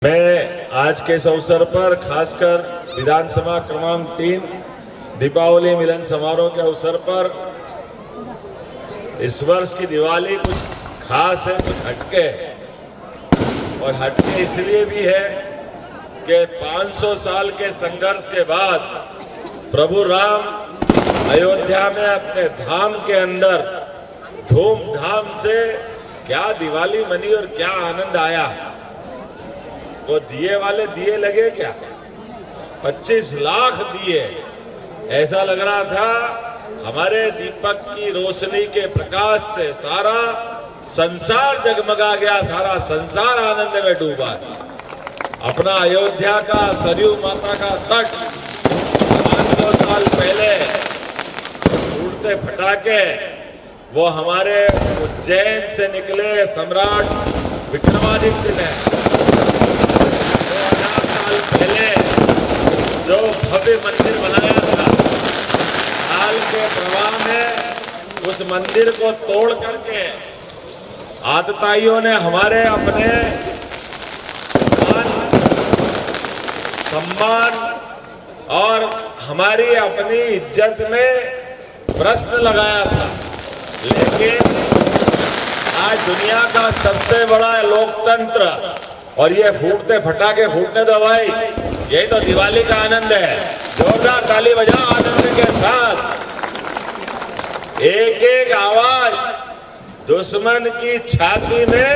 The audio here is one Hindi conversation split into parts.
मैं आज के इस अवसर पर खासकर विधानसभा क्रमांक 3 दीपावली मिलन समारोह के अवसर पर इस वर्ष की दिवाली कुछ खास है, कुछ हटके है। और हटके इसलिए भी है कि 500 साल के संघर्ष के बाद प्रभु राम अयोध्या में अपने धाम के अंदर धूमधाम से क्या दिवाली मनी और क्या आनंद आया। वो दिए वाले दिए लगे क्या? 25 लाख दिए। ऐसा लग रहा था हमारे दीपक की रोशनी के प्रकाश से सारा संसार जगमगा गया, सारा संसार आनंद में डूबा। अपना अयोध्या का सरयू माता का तट 500 साल पहले उड़ते फटाके वो हमारे उज्जैन से निकले सम्राट विक्रमादित्य ने पहले जो भव्य मंदिर बनाया था, काल के प्रवाह में उस मंदिर को तोड़ करके आतताइयों ने हमारे अपने सम्मान और हमारी अपनी इज्जत में प्रश्न लगाया था। लेकिन आज दुनिया का सबसे बड़ा लोकतंत्र और ये फूटते फटाके फूटने दो भाई, यही तो दिवाली का आनंद है। जोरदार ताली बजाओ आनंद के साथ। एक एक आवाज दुश्मन की छाती में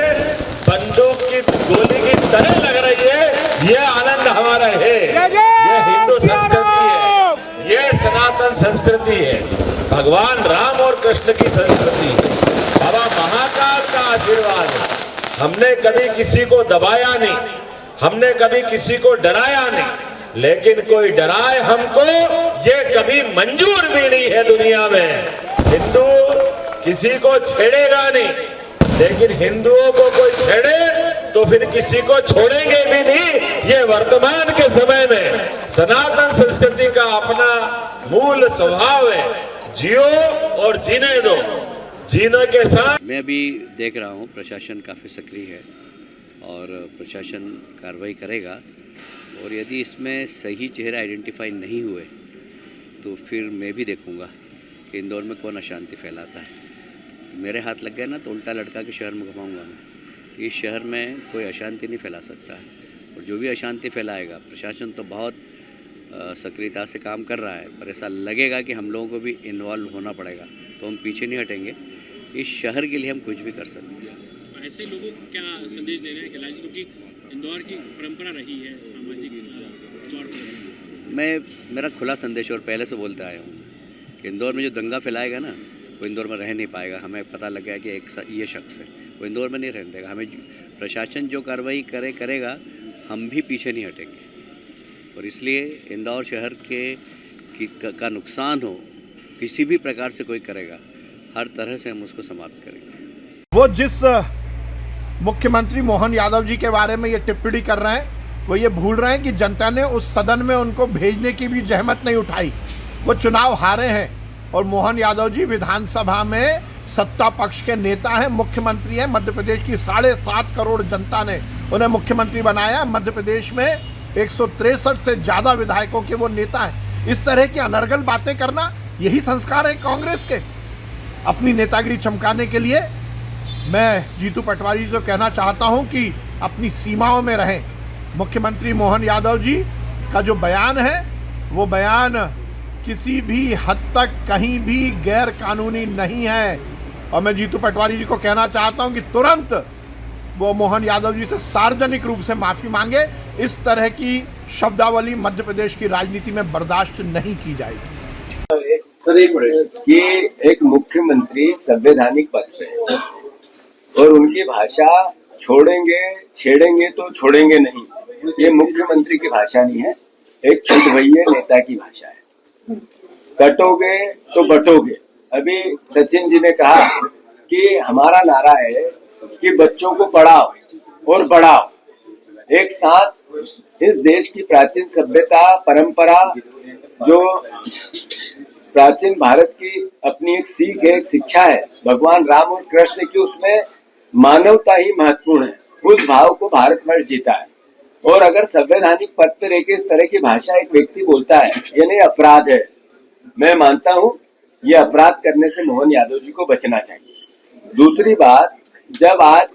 बंदूक की गोली की तरह लग रही है। ये आनंद हमारा है, ये हिंदू संस्कृति है, ये सनातन संस्कृति है, भगवान राम और कृष्ण की संस्कृति है, बाबा महाकाल का आशीर्वाद है। हमने कभी किसी को दबाया नहीं, हमने कभी किसी को डराया नहीं, लेकिन कोई डराए हमको ये कभी मंजूर भी नहीं है दुनिया में। हिंदू किसी को छेड़ेगा नहीं, लेकिन हिंदुओं को कोई छेड़े तो फिर किसी को छोड़ेंगे भी नहीं। ये वर्तमान के समय में सनातन संस्कृति का अपना मूल स्वभाव है। जियो और जीने दो, जीने के साथ। मैं अभी देख रहा हूँ प्रशासन काफ़ी सक्रिय है और प्रशासन कार्रवाई करेगा, और यदि इसमें सही चेहरे आइडेंटिफाई नहीं हुए तो फिर मैं भी देखूँगा कि इंदौर में कौन अशांति फैलाता है। मेरे हाथ लग गया ना तो उल्टा लटका के शहर में घुमाऊँगा मैं। इस शहर में कोई अशांति नहीं फैला सकता है, और जो भी अशांति फैलाएगा, प्रशासन तो बहुत सक्रियता से काम कर रहा है, पर ऐसा लगेगा कि हम लोगों को भी इन्वॉल्व होना पड़ेगा, तो हम पीछे नहीं हटेंगे। इस शहर के लिए हम कुछ भी कर सकते हैं। ऐसे लोगों को क्या संदेश दे रहे हैं कैलाश, क्योंकि इंदौर की परंपरा रही है सामाजिक तौर पर? मेरा खुला संदेश और पहले से बोलते आया हूँ कि इंदौर में जो दंगा फैलाएगा ना, वो इंदौर में रह नहीं पाएगा। हमें पता लग गया कि ये शख्स है, वो इंदौर में नहीं रहने देगा। हमें प्रशासन जो कार्रवाई करेगा, हम भी पीछे नहीं हटेंगे। और इसलिए इंदौर शहर का नुकसान हो किसी भी प्रकार से कोई करेगा, हर तरह से हम उसको समाप्त करेंगे। वो जिस मुख्यमंत्री मोहन यादव जी के बारे में ये टिप्पणी कर रहे हैं, वो ये भूल रहे हैं कि जनता ने उस सदन में उनको भेजने की भी जहमत नहीं उठाई। वो चुनाव हारे हैं और मोहन यादव जी विधानसभा में सत्ता पक्ष के नेता हैं, मुख्यमंत्री हैं। मध्य प्रदेश की 7.5 करोड़ जनता ने उन्हें मुख्यमंत्री बनाया। मध्य प्रदेश में 163 से ज़्यादा विधायकों के वो नेता हैं। इस तरह की अनर्गल बातें करना, यही संस्कार है कांग्रेस के। अपनी नेतागिरी चमकाने के लिए मैं जीतू पटवारी से कहना चाहता हूं कि अपनी सीमाओं में रहें। मुख्यमंत्री मोहन यादव जी का जो बयान है, वो बयान किसी भी हद तक कहीं भी गैर कानूनी नहीं है। और मैं जीतू पटवारी जी को कहना चाहता हूं कि तुरंत वो मोहन यादव जी से सार्वजनिक रूप से माफ़ी मांगे। इस तरह की शब्दावली मध्य प्रदेश की राजनीति में बर्दाश्त नहीं की जाएगी। सर एक मिनट, ये एक मुख्यमंत्री संवैधानिक पद पे है और उनकी भाषा छोड़ेंगे छेड़ेंगे तो छोड़ेंगे नहीं, ये मुख्यमंत्री की भाषा नहीं है, एक छुटभैये नेता की भाषा है। कटोगे तो बटोगे। अभी सचिन जी ने कहा कि हमारा नारा है कि बच्चों को पढ़ाओ और बढ़ाओ। एक साथ इस देश की प्राचीन सभ्यता परंपरा, जो प्राचीन भारत की अपनी एक सीख है, एक शिक्षा है भगवान राम और कृष्ण की, उसमें मानवता ही महत्वपूर्ण है। उस भाव को भारतवर्ष जीता है। और अगर संवैधानिक पद पर एक इस तरह की भाषा एक व्यक्ति बोलता है, ये नहीं अपराध है। मैं मानता हूं ये अपराध करने से मोहन यादव जी को बचना चाहिए। दूसरी बात, जब आज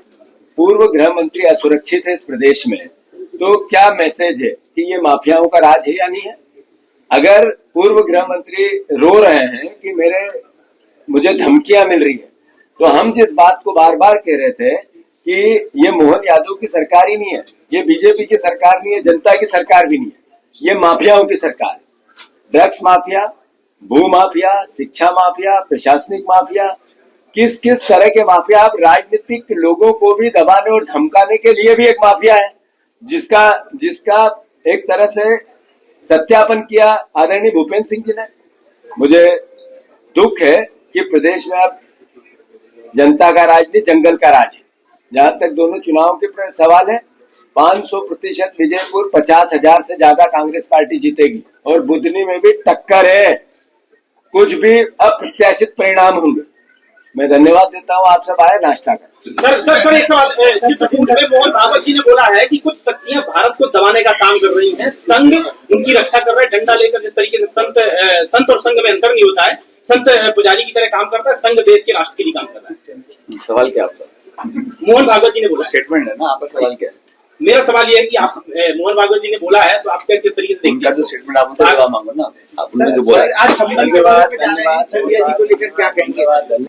पूर्व गृह मंत्री असुरक्षित है इस प्रदेश में, तो क्या मैसेज है कि ये माफियाओं का राज है या नहीं है? अगर पूर्व गृह मंत्री रो रहे हैं कि मुझे धमकियां मिल रही है, तो हम जिस बात को बार बार कह रहे थे कि ये मोहन यादव की सरकार ही नहीं है, ये बीजेपी की सरकार नहीं है, जनता की सरकार भी नहीं है, ये माफियाओं की सरकार है। ड्रग्स माफिया, भू माफिया, शिक्षा माफिया, प्रशासनिक माफिया, किस किस तरह के माफिया। अब राजनीतिक लोगों को भी दबाने और धमकाने के लिए भी एक माफिया है, जिसका एक तरह से सत्यापन किया आदरणीय भूपेंद्र सिंह जी ने। मुझे दुख है कि प्रदेश में अब जनता का राज नहीं, जंगल का राज है। जहां तक दोनों चुनाव के सवाल है, 500% विजयपुर, 50,000 से ज्यादा कांग्रेस पार्टी जीतेगी और बुधनी में भी टक्कर है, कुछ भी अप्रत्याशित परिणाम होंगे। मैं धन्यवाद देता हूं, आप सब आए नाश्ता कर। सर एक सवाल, मोहन भागवत जी ने बोला है कि कुछ शक्तियां भारत को दबाने का काम कर रही हैं, संघ उनकी रक्षा कर रहा है, डंडा लेकर। जिस तरीके से संत और संघ में अंतर नहीं होता है, संत पुजारी की तरह काम करता है, संघ देश के राष्ट्र के लिए काम कर रहा है। सवाल क्या आपका? मोहन भागवत जी ने बोला, स्टेटमेंट है ना, आपका सवाल क्या है? मेरा सवाल ये है कि आप मोहन भागवत जी ने बोला है, तो आप क्या किस तरीके से देखते हैं? उनका जो स्टेटमेंट आप उनसे जवाब मांगो ना, आपने जो बोला। आज 26 को लेकर क्या कहेंगे?